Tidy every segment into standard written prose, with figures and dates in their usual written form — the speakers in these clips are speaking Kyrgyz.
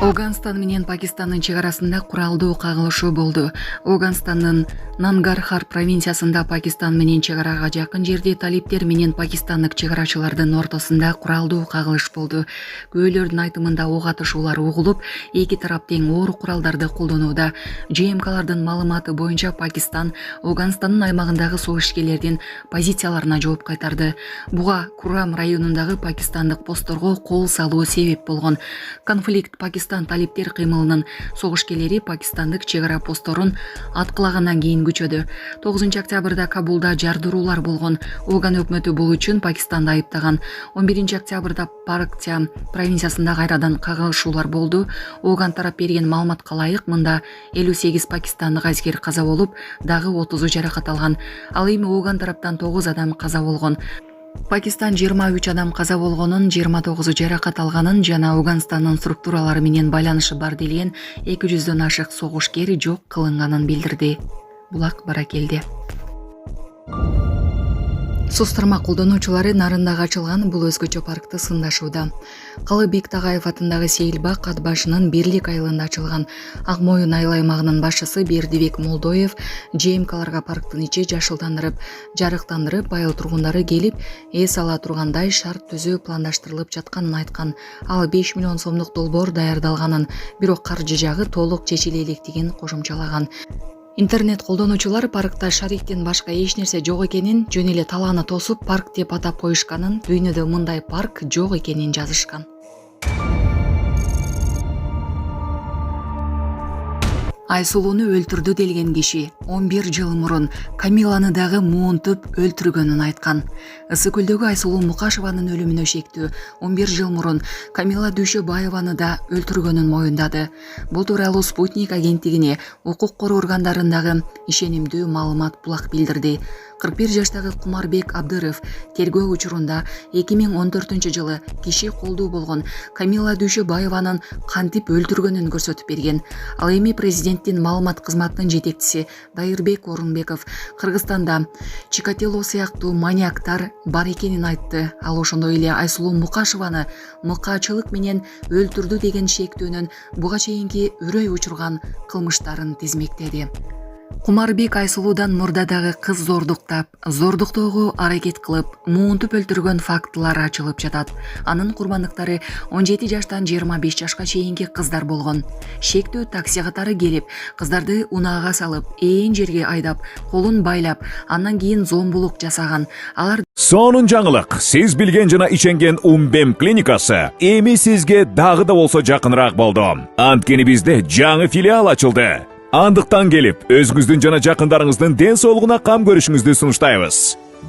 Афганстан менен Пакистандын чек арасында куралдуу кагылышуу болду. Афганстандын Нангархар провинциясында Пакистан менен чек арага жакын жерде талиптер менен пакистандык чек арачылардын ортосунда куралдуу кагылыш болду. Күбөлөрдүн айтымында ок атышуулар угулуп, эки тарап тең оор куралдарды колдонууда. ЖМКлардын маалыматы боюнча Пакистан Афганстандын аймагындагы согушкерлердин позицияларына жооп кайтарды. Буга Курам районундагы пакистандык постторго кол салуу себеп болгон. Конфликт Пакистан талиптер кыймылынын согушкерлери пакистандык чек ара постторун аткылагандан кийин күчөдү. 9 октябрда Кабулда жардыруулар болгон. Афган өкмөтү бул үчүн Пакистанды айыптаган. 11 октябрда Парктия провинциясында кайрадан кагылышуулар болду. Афган тарап берген маалыматка ылайык мында 58 пакистандык аскер каза болуп, дагы 30 жаракат алган. Ал эми Афган тараптан 9 адам каза болгон. Пакистан 23 адам каза болгонун, 29 жаракат алганын жана Афганстандын структуралары менен байланышы бар делген 200дөн ашык согушкер жок кылынганын билдирди. Булак Баракелде. Сус тармак колдонуучулары нарындагы ачылган бул өзгөчө паркты сындашууда. Калы Бектагаев атындагы Сейилбак ат башынын Бирлик айылында ачылган. Ак Моюн айыл аймагынын башчысы Бердибек Молдоев ЖМКларга парктын ичи жашылдандырып, жарыктандырып, айыл тургундары келип, эс ала тургандай шарт түзүү пландаштырылып жатканын айткан. Ал 5 миллион сомдук долбоор даярдалганын, бирок каржы жагы толук чечиле электигин кошумчалаган. Интернет колдонуучулар паркта шариктен башка эч нерсе жок экенин, жөн эле талааны тосуп парк деп атап коюшканын, дүйнөдө мындай парк жок экенин жазышкан. Айсулууну өлтүрдү делген киши 11 жыл мурун Камиланы дагы муунтуп өлтүргөнүн айткан. Ысык көлдөгү Айсулуу Мукашеванын өлүмүнө шектүү 11 жыл мурун Камила Дүйшөбаеваны да өлтүргөнүн моюндады. Бул тууралуу Спутник агенттигине укук коргоо органдарындагы ишенимдүү маалымат булак билдирди. 41 жаштагы Кумарбек Абдыров тергөө учурунда 2014 жылы киши колдуу болгон Камила Дүйшөбаеванын кантип өлтүргөнүн көрсөтүп берген. Ал эми президенттин маалымат кызматынын жетекчиси Дайырбек Орунбеков Кыргызстанда Чикатило сыяктуу маньяктар бар экенин айтты. Ал ошондой эле Айсулуу Мукашеваны мыкаачылык менен өлтүрдү деген шектүүнүн буга чейинки үрөй учурган кылмыштарын тизмектеди. Кумарбек Айсулуудан мурда дагы кыз зордуктоого аракет кылып, муунтуп өлтүргөн фактылар ачылып жатат. Анын курбандыктары 17 жаштан 25 жашка чейинки кыздар болгон. Шектүү такси катары келип, кыздарды унаага салып, ээн жерге айдап, колун байлап, андан кийин зомбулук жасаган. Алар Сонун жаңылык, сиз билген жана ишенген Умбем клиникасы эми сизге дагы да болсо жакыныраак болду. Анткени бизде жаңы филиал ачылды. Андыктан келип, өзүңүздүн жана жакындарыңыздын ден соолугуна кам көрүшүңүздү сунуштайбыз.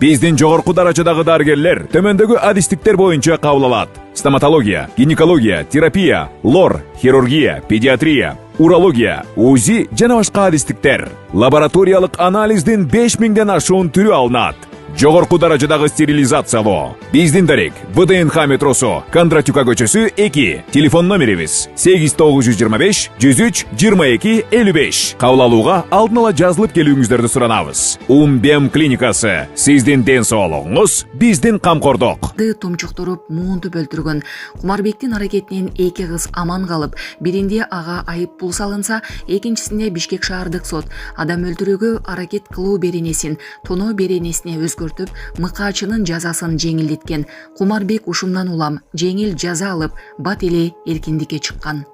Биздин жогорку даражадагы дарыгерлер төмөндөгү адистиктер боюнча кабыл алат. Стоматология, гинекология, терапия, лор, хирургия, педиатрия, урология, УЗИ жана башка адистиктер. Лабораториялык анализдин 5000ден ашуун түрү алынат. Жогорку даражадагы стерилизациялоо. Биздин дарек ВДНХ метросу, Кондратюка көчөсү 2. Телефон номерибиз 8925 103 22 55. Кабыл алууга алдын ала жазылып келүүңүздөрдү суранабыз. Умбем клиникасы. Сиздин ден соолугуңуз, биздин камкордук. Тумчуктуруп, муунтуп өлтүргөн. Кумарбектин аракетинен 2 кыз аман калып, биринде ага айып пул салынса, экинчисинде Бишкек шаардык сот адам өлтүрүүгө аракет кылуу беренесин тоноо беренесине өзгөртүп, мыкаачынын жазасын жеңилдеткен. Кумарбек ушундан улам жеңил жаза алып, бат эле эркиндикке чыккан.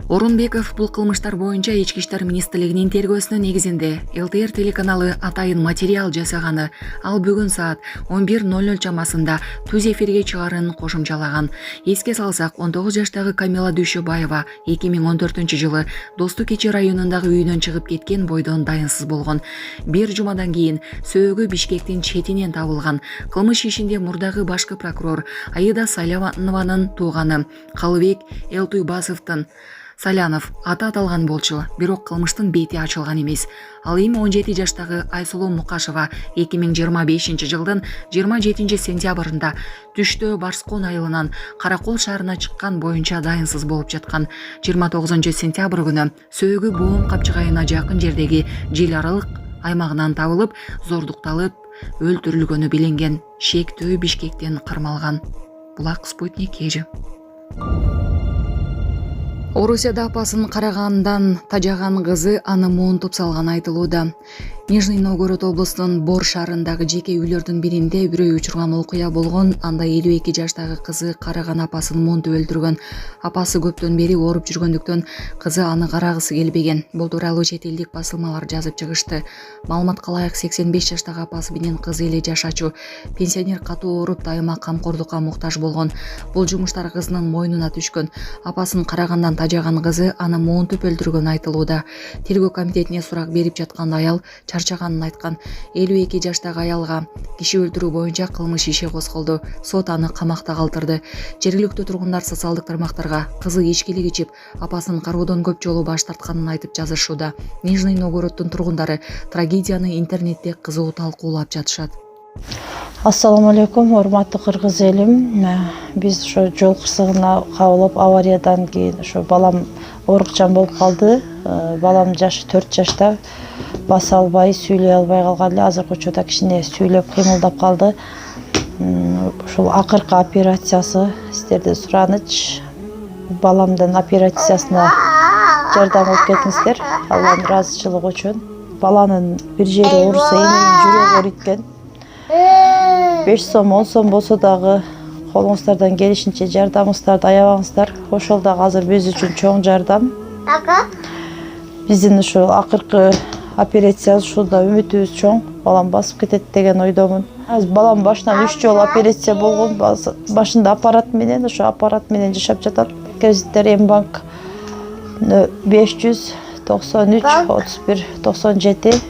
Орунбеков бул кылмыштар боюнча Ички иштер министрлигинин тергөөсүнүн негизинде ЛТР телеканалы атайын материал жасаганы. Ал бүгүн саат 11:00 чамасында түз эфирге чыгарын кошумчалаган. Эске салсак, 19 жаштагы Камила Дүйшөбаева 2014 жылы Достук Кечи районундагы үйүнөн чыгып кеткен бойдон дайынсыз болгон. Бир жумадан кийин сөөгү Бишкектин четинен табылган. Кылмыш ишинде мурдагы башкы прокурор Аида Салянованын тууганы Калыбек Элтуйбасовдун Салянов аты аталган болчу, бирок кылмыштын бети ачылган эмес. Ал эми 17 жаштагы Айсулуу Мукашева 2025 жылдын 27 сентябрында түштө Барскон айылынан Каракол шаарына чыккан боюнча дайынсыз болуп жаткан. 29 сентябрь күнү сөөгү Боом капчыгайына жакын жердеги Жил аралык аймагынан табылып, зордукталып, өлтүрүлгөнү билинген. Шектүү Бишкектен кармалган. Булак Спутник ежи. Орусияда апасын карагандан тажаган кызы аны муунтуп салганы айтылууда. Нижний Новгород облусунун Бор шаарындагы жеке үйлөрдүн биринде бирөө учурган окуя болгон. Анда 52 жаштагы кызы караган апасын муунтуп өлтүргөн. Апасы көптөн бери ооруп жүргөндүктөн кызы аны карагысы келбеген. Бул тууралуу чет элдик басылмалар жазып чыгышты. Маалыматка ылайык 85 жаштагы апасы менен кызы эле жашачу. Пенсионер катуу ооруп дайыма камкордукка муктаж болгон. Бул жумуштар кызынын мойнуна түшкөн. Апасын карагандан тажаган кызы аны муунтуп өлтүргөн айтылууда. Тергөө комитетине сурак берип жаткан аял чарчаганын айткан. 52 жаштагы аялга киши өлтүрүү боюнча кылмыш иши козголду. Сот аны камакта калтырды. Жергиликтүү тургундар социалдык тармактарга кызы ичкилик ичип, апасын кароодон көп жолу баш тартканын айтып жазышууда. Нижний Новгороддун тургундары трагедияны интернетте кызуу талкуулап жатышат. Ассаламу алейкум, урматтуу кыргыз элим. Биз ошо жол кырсыгына кабылып, авариядан кийин ошо балам оорукчан болуп калды. Балам жашы 4 жашта. Баса албай, сүйлөй албай калган эле. Азыркы учурда кичине сүйлөп, кыймылдап калды. Ушул акыркы операциясы сиздерден сураныч. Баламдын операциясына жардам алып кетиңиздер. Алланын ыраазычылыгы үчүн. Баланын бир жери ооруса, эненин жүрөгү ооруйт. 5 сом, 10 сом болсо дагы колуңуздардан келишинче жардамыңыздарды аябаңыздар. Ошол дагы азыр биз үчүн чоң жардам. Биздин ушул акыркы операциябыз ушулда үмүтүбүз чоң. Балам басып кетет деген ойдомун. Азыр балам башынан 3 жолу операция болгон. Башында аппарат менен, ошо аппарат менен жашап жатат. Кредиттер Мбанк 593 31 97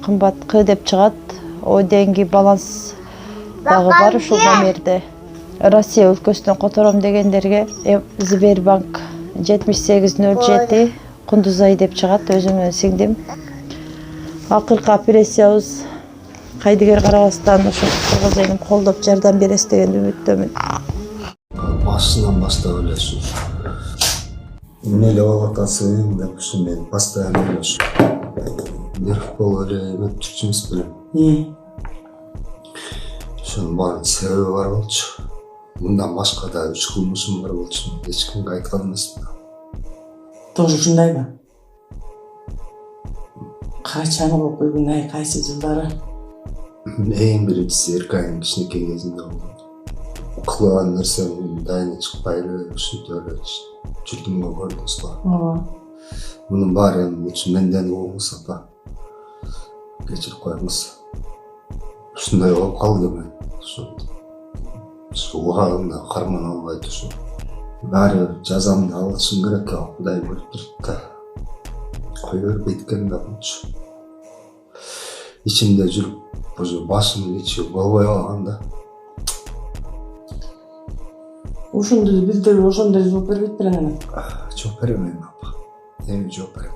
кымбат К деп чыгат. О деньги баланс дагы бар ушул номерде. Россия өлкөсүнөн котором дегендерге Сбербанк 7807 Кундузай деп чыгат, өзүмдүн сиңдим. Акыркы операциябыз кайдыгер карабастан ошо кыргыз элим колдоп жардам бересиз деген үмүттөмүн. Башынан баштап элесиз. Эмне эле болуп атасың деп ушу мен постоянно элеш. Нерв болуп эле эме түрчүмүз билем. Ошонун баардык себеби бар болчу. Мындан башка да 3 кылмышым бар болчу. Эч кимге айткан эмесмин. Тоже ушундайбы? Качаны болуп койгон, кайсы жылдары? Эң биринчиси эркайдын кичинекей кезинде болгон. Кылган нерсем дайыны чыкпай эле ушинтип эле жүрдүм көрдүңүз го. Мунун баары эми менден угуңуз апа. Кечирип коюңуз. Ушундай болуп калды мен. Ушу убагымда карман албайт ушу. Баары жазамды алышым керек, Кудай көрүп туруп да. Кой бербейт экен да мынча. Ичимде жүрүп, ушу башымдын ичи болбой калган да. Ошондой биздер ошондой жооп бербейт белең. Жооп берем апа. Эми жооп берем.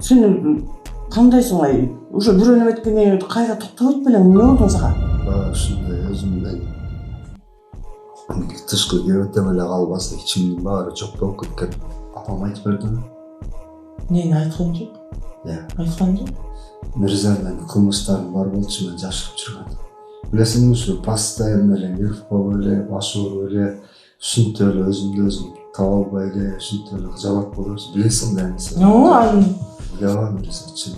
Сен кандайсың ай? Ошо бирөө неме эткенде кайра токтойт белең, эмне болду сага? Ушундай өзүмдөн тышкы кебетем эле калбаса, ичимдин баары жок болуп кеткен. Апам айтып бердими? Эмнени айткан жок? Айткан жок. Мирзадан кылмыштарым бар болчу, мен жашырып жүргөн. Билесиңби, ушу постоянно эле нерв болуп эле, баш ооруп эле, ушинтип эле өзүмдү өзүм таба албай эле, ушинтип эле кыжабат болуп эле. Билесиң да эмесе. Ооба, мирзачым.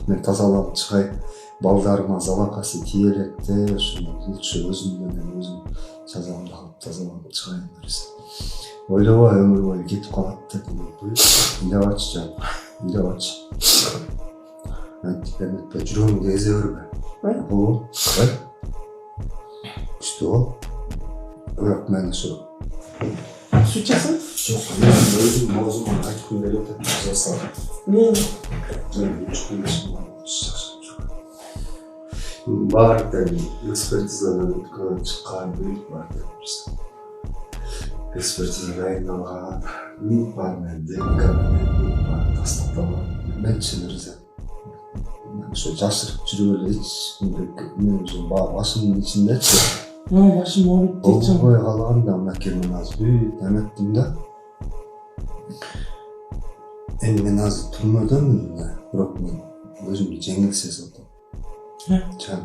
Мен тазалап чыгай, балдарыма залакасы тие электе, ошону лучше өзүм менен өзүм жазамды алып тазалап чыгайын десе. Ойлобой өмүр бою кетип калат деп ыйлабачы жан, ыйлабачы. Эметпе жүрөгүңдү эзе бербе. Бул, күчтүү бол. Бирок мен ошо Сучасың? жок, мен өзүм оозуман айткым келип атат, жазасам. Мен баардык экспертизадан өткөн чыккан бүт бар деп. Экспертиза дайындалган, бүт бар мен ДНК менен бар тастыкталган. Мен чынырзам. Ошо жашырып жүрүп эле эч кимге мен ошо башымдын ичиндечи. башым ооруп кетчү. Болбой калганда мынакей мен азыр бүт эметтим да. Эми мен азыр түрмөдөмүн да, бирок мен өзүмдү жеңил сезип атам. Жан.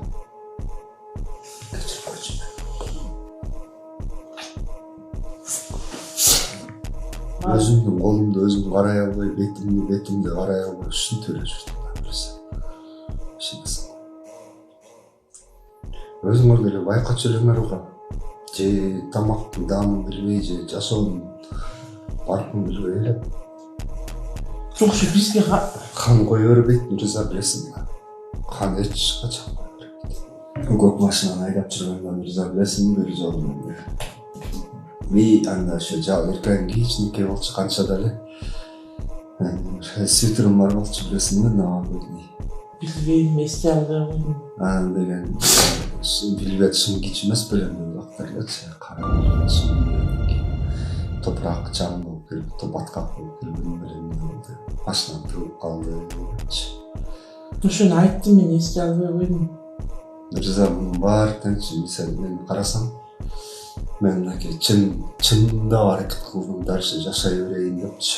Кечирип койчу. Өзümdün kolumda özüm karaya alбай, betimde karaya alбай üstün töre жүрдüm. Өзүңөр деле байкап жүрүңөр уга. Же тамактын даамын билбей, же жашоонун баркын билбей эле. Жок, бизге Кан кое бербейт, Мирза билесиң. Кан эч качан кое бербейт. Көк машинаны айдап жүргөндө Мирза билесиң, бир жолу мен. Би анда ошо жал эркен кичинекей болчу канча да эле. Свитерим бар болчу билесиң да, наа койдуй. билбейм, эсте албай койдум. Деген билбет шым кич эмес белем убактарлачы. Карап топурак чаң болуп келип, баткак болуп келген белем болду. Машина туруп калды. Ошону айттым, мен эсте албай койдум. Мирза мунун баары тынчы, мисалы мен карасам, мен мынакей чынында аракет кылдым, дальше жашай берейин депчи.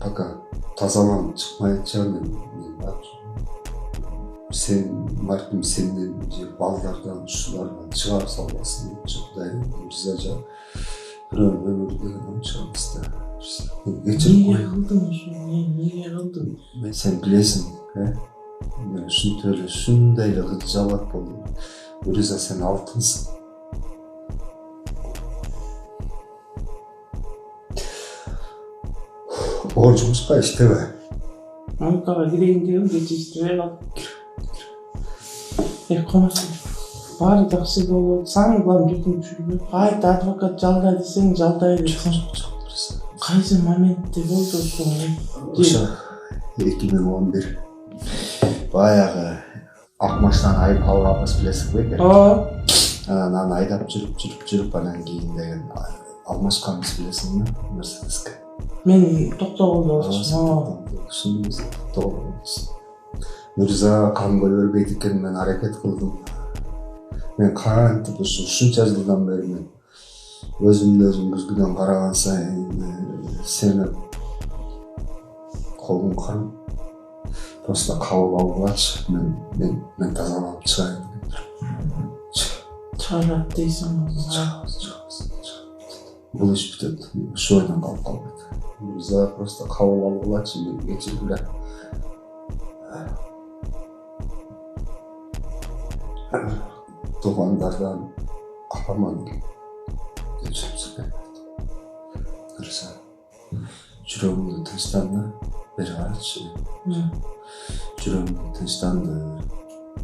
Пока тазаланып чыкмайынча мен сен марким сенден же балдардан ушулардан чыгарып салбасын депчи. Кудайым Мирза жа бирөө өмүр деген чыгабыз да. Кечирип Неге кылдым ошону? Неге кылдым? Мен сен билесиң, мен ушинтип эле ушундай эле кыжалат болдум. Мирза сен алтынсың. Оор жумушка иштебе. Анкага кирейин дегем, кече иштебей калдым. Комасың. Баары жакшы болот. Саңглам жүрдүм жүрбөй. Кайта адвокат жалдай десең жалдай десең. Кайсы моментте болду Ошо 2011 баягы ак машинаны айып алганбыз билесиңби? Анан айдап жүрүп анан кийин деген алмашканбыз билесиңби? Мерседеске. Мен токтогулду болчумун. Мирза кан кое бербейт экен, мен аракет кылдым. Мен кантип ушунча жылдан бери мен өзүмдү өзүм күзгүдөн караган сайын сени колум карып просто кабыл алгылачы, мен тазаланып чыгайын деп. Чыгарат дейсиң. Бул иш бүтөт. Ушу ойдон калып калбайт. Мирза просто кабыл алгылачы, мен кечиргиле. Туугандардан апаман кечирип сурайт. Мирза, жүрөгүңдү тынчтанды, бери карачы. Жүрөгүңдү тынчтанды,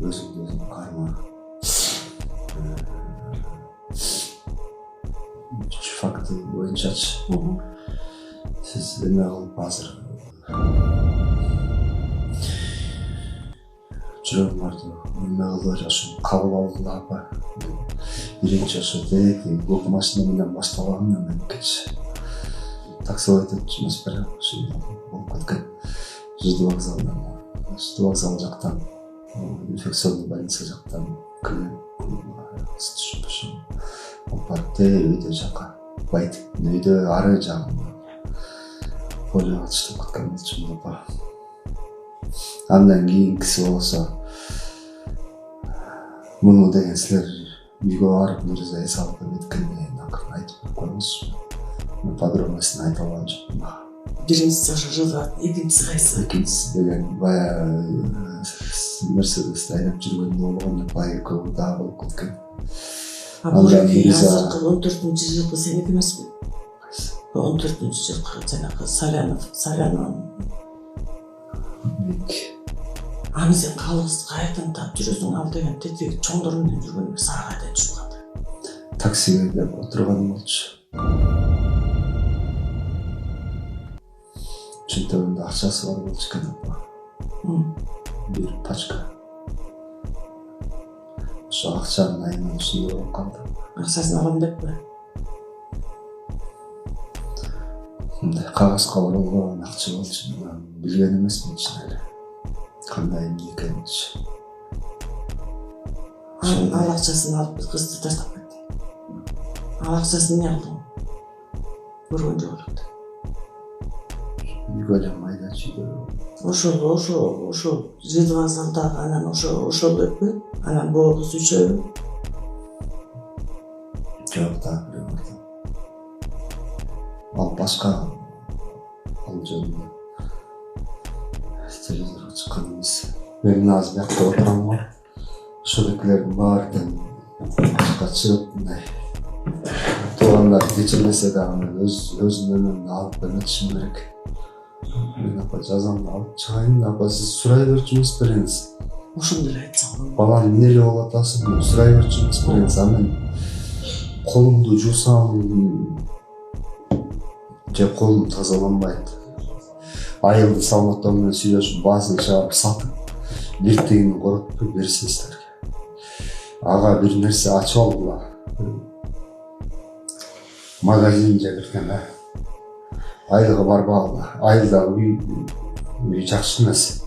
өзүңдү өзүң карма. Үч факты боюнчачы. Сиз эме кылып азыр жүрөгүңөрдү эме кылып ошо кабыл алдыла апа. Биринчи ошо көк машина менен башталганда мен кеч таксилет эмес бирок ушундай болуп кеткен. Жыды вокзал жактан, инфекционный больница жактан барып өйдө жака байтиктин өйдө ары жагында полио таштап кеткен болчумун апа. Андан кийинкиси болсо муну деген силер үйгө барып Мирза эс алып кеткенде акырын айтып коюңузчу. Мен подробностун айта алган жокмун. Биринчиси ошо жылда, экинчиси кайсы? Экинчиси деген баягы Мерседести айдап жүргөндө болгон, баягы экөө дагы болуп кеткен. Бул азыркы 14-жылкы сеники эмеспи? 14-жылкы жанагы Салянов. Аны сен калыбызды кайрадан таап жүрөсүң ал деген тетиги чоңдор менен жүргөндө сага кайда түшүп калды. Таксиге деп отурган болчу. Чөнтөгүндө акчасы бар болчу экен апа. Бир пачка. Ошо акчанын айынан ушундай болуп калды. Акчасын алам деппи? Мындай кагазга оролгон акча болчу. Билген эмесмин чын эле. Кандай эмне экенинчи. Ал акчасын алып кызды таштап кетти. Ал акчасын эмне кылдың? Көргөн жок эле. Үйгө эле майдачы үйгө. Ошол Жыды вокзалдагы анан ошол эппи? Анан бул кыз үчөө. Жок да, бирөө. ал башка ал жөнүндө телевизорго чыккан эмес. Мен азыр бияқта отурам го. Ошолокилердин баардыгын башка чыгып мындай туугандар кечирмесе дагы мен өзүмдүн өмүрүмдү алып бермекчим керек. Мен апа жазамды алып чыгайын, апа сиз сурай берчү эмес бериңиз. Ошондой эле айтсаң. Балам эмнеге болуп атасың? Сурай берчү эмес бериңиз. Анан колумду жуусам же колум тазаланбайт. Айылды салматтоо менен сүйлөшүп баасын чыгарып сатып биртигин коротпой берсеңиздер. Ага бир нерсе ачып алгыла. Магазин же бирдеме. Айылга барбагыла. Айылдагы үй жакшы эмес.